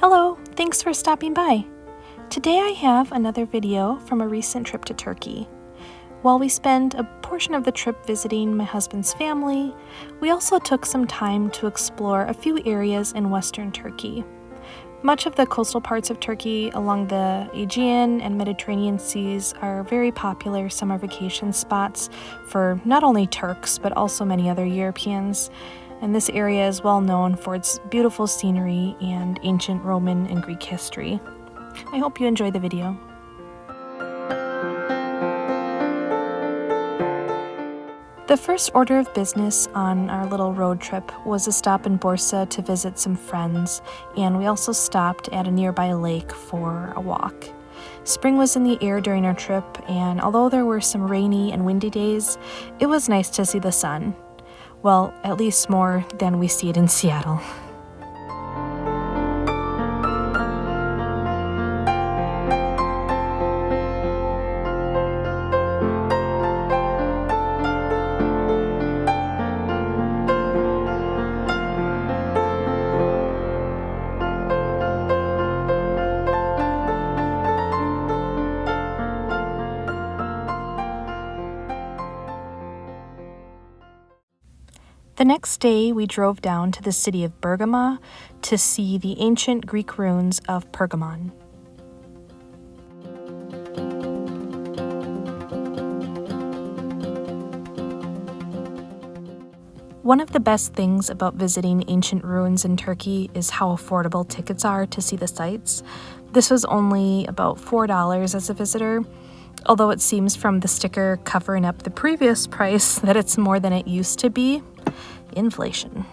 Hello, thanks for stopping by. Today I have another video from a recent trip to Turkey. While we spent a portion of the trip visiting my husband's family, we also took some time to explore a few areas in western Turkey. Much of the coastal parts of Turkey along the Aegean and Mediterranean seas are very popular summer vacation spots for not only Turks but also many other Europeans. And this area is well known for its beautiful scenery and ancient Roman and Greek history. I hope you enjoy the video. The first order of business on our little road trip was a stop in Bursa to visit some friends, and we also stopped at a nearby lake for a walk. Spring was in the air during our trip, and although there were some rainy and windy days, it was nice to see the sun. Well, at least more than we see it in Seattle. The next day, we drove down to the city of Pergamon to see the ancient Greek ruins of Pergamon. One of the best things about visiting ancient ruins in Turkey is how affordable tickets are to see the sights. This was only about $4 as a visitor, although it seems from the sticker covering up the previous price that it's more than it used to be. Inflation.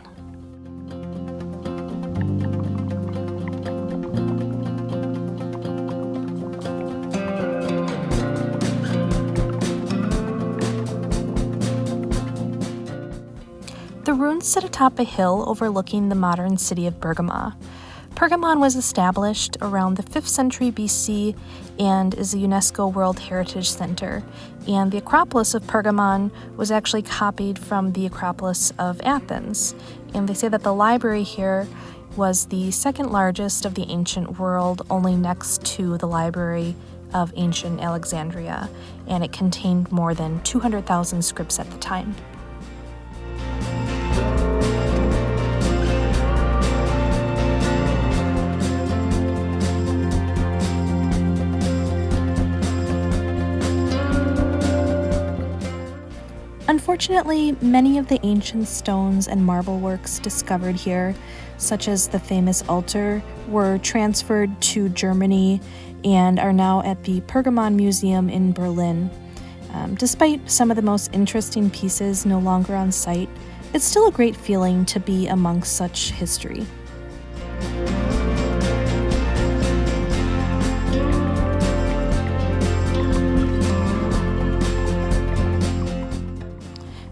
The ruins sit atop a hill overlooking the modern city of Pergamon. Pergamon was established around the 5th century BC and is a UNESCO World Heritage Center, and the Acropolis of Pergamon was actually copied from the Acropolis of Athens. And they say that the library here was the second largest of the ancient world, only next to the Library of Ancient Alexandria, and it contained more than 200,000 scripts at the time. Unfortunately, many of the ancient stones and marble works discovered here, such as the famous altar, were transferred to Germany and are now at the Pergamon Museum in Berlin. Despite some of the most interesting pieces no longer on site, it's still a great feeling to be amongst such history.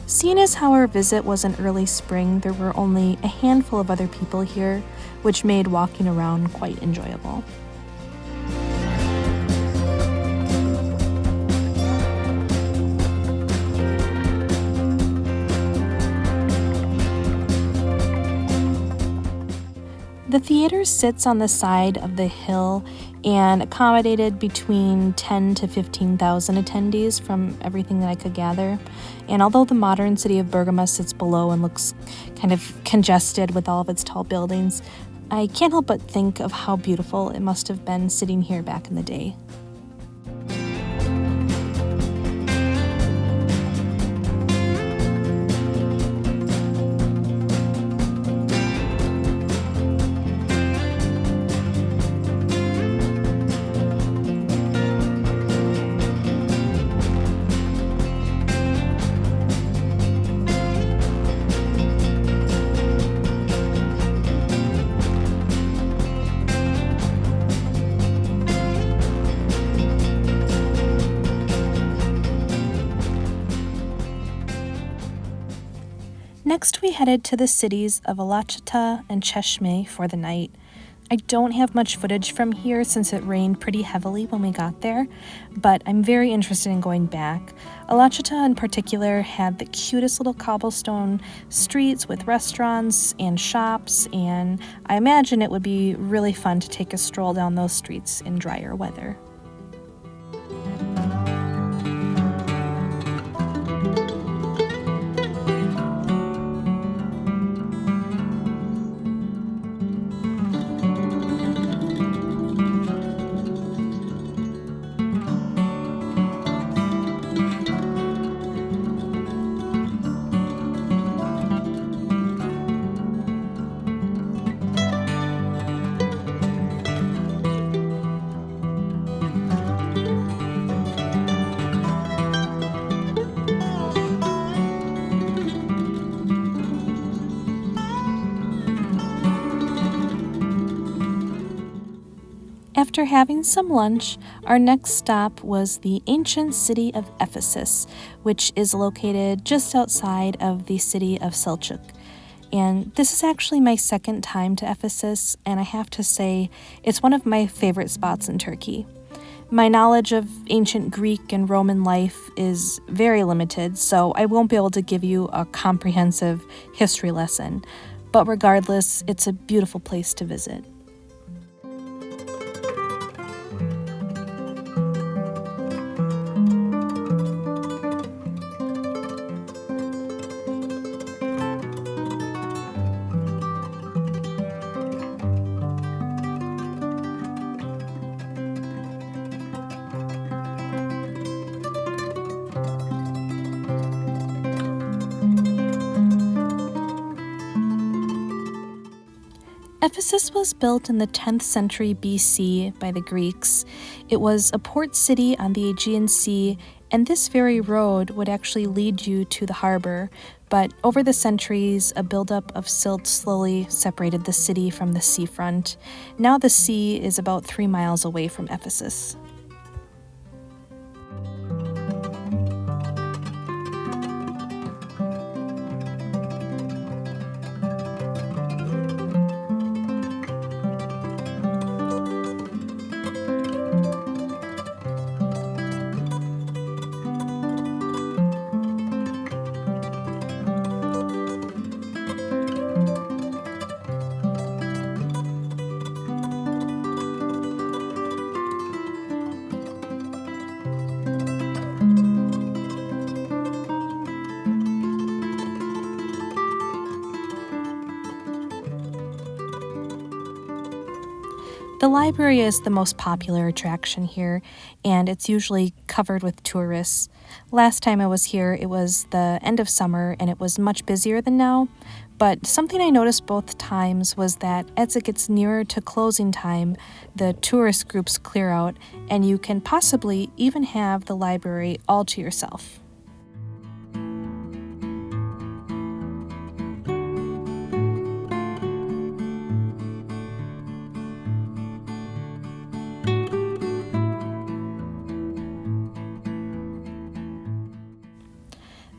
Seeing as how our visit was in early spring, there were only a handful of other people here, which made walking around quite enjoyable. The theater sits on the side of the hill and accommodated between 10 to 15,000 attendees from everything that I could gather. And although the modern city of Pergamon sits below and looks kind of congested with all of its tall buildings, I can't help but think of how beautiful it must have been sitting here back in the day. Next, we headed to the cities of Alaçatı and Çeşme for the night. I don't have much footage from here since it rained pretty heavily when we got there, but I'm very interested in going back. Alachita in particular had the cutest little cobblestone streets with restaurants and shops, and I imagine it would be really fun to take a stroll down those streets in drier weather. After having some lunch, our next stop was the ancient city of Ephesus, which is located just outside of the city of Selçuk. And this is actually my second time to Ephesus, and I have to say, it's one of my favorite spots in Turkey. My knowledge of ancient Greek and Roman life is very limited, so I won't be able to give you a comprehensive history lesson. But regardless, it's a beautiful place to visit. Ephesus was built in the 10th century BC by the Greeks. It was a port city on the Aegean Sea, and this very road would actually lead you to the harbor. But over the centuries, a buildup of silt slowly separated the city from the seafront. Now the sea is about 3 miles away from Ephesus. The library is the most popular attraction here, and it's usually covered with tourists. Last time I was here, it was the end of summer, and it was much busier than now. But something I noticed both times was that as it gets nearer to closing time, the tourist groups clear out, and you can possibly even have the library all to yourself.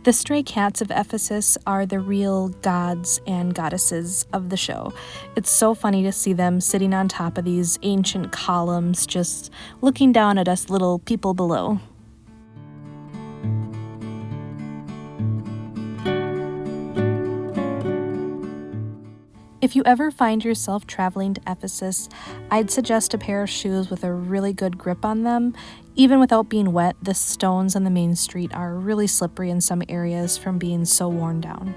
The stray cats of Ephesus are the real gods and goddesses of the show. It's so funny to see them sitting on top of these ancient columns, just looking down at us little people below. If you ever find yourself traveling to Ephesus, I'd suggest a pair of shoes with a really good grip on them. Even without being wet, the stones on the main street are really slippery in some areas from being so worn down.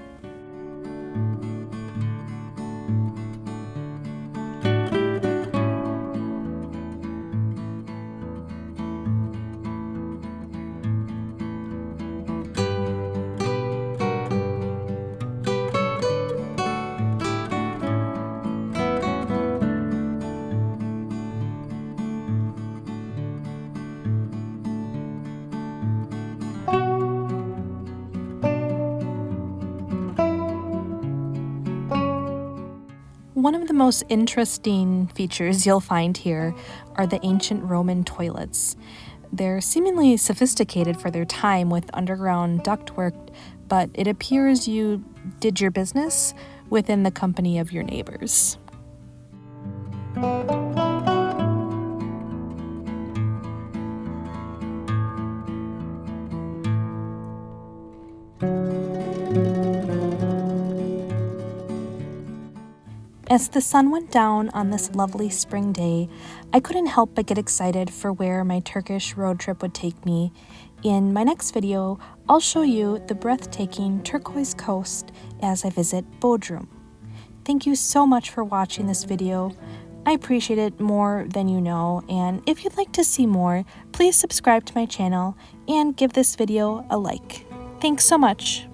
One of the most interesting features you'll find here are the ancient Roman toilets. They're seemingly sophisticated for their time with underground ductwork, but it appears you did your business within the company of your neighbors. As the sun went down on this lovely spring day, I couldn't help but get excited for where my Turkish road trip would take me. In my next video, I'll show you the breathtaking turquoise coast as I visit Bodrum. Thank you so much for watching this video. I appreciate it more than you know, and if you'd like to see more, please subscribe to my channel and give this video a like. Thanks so much.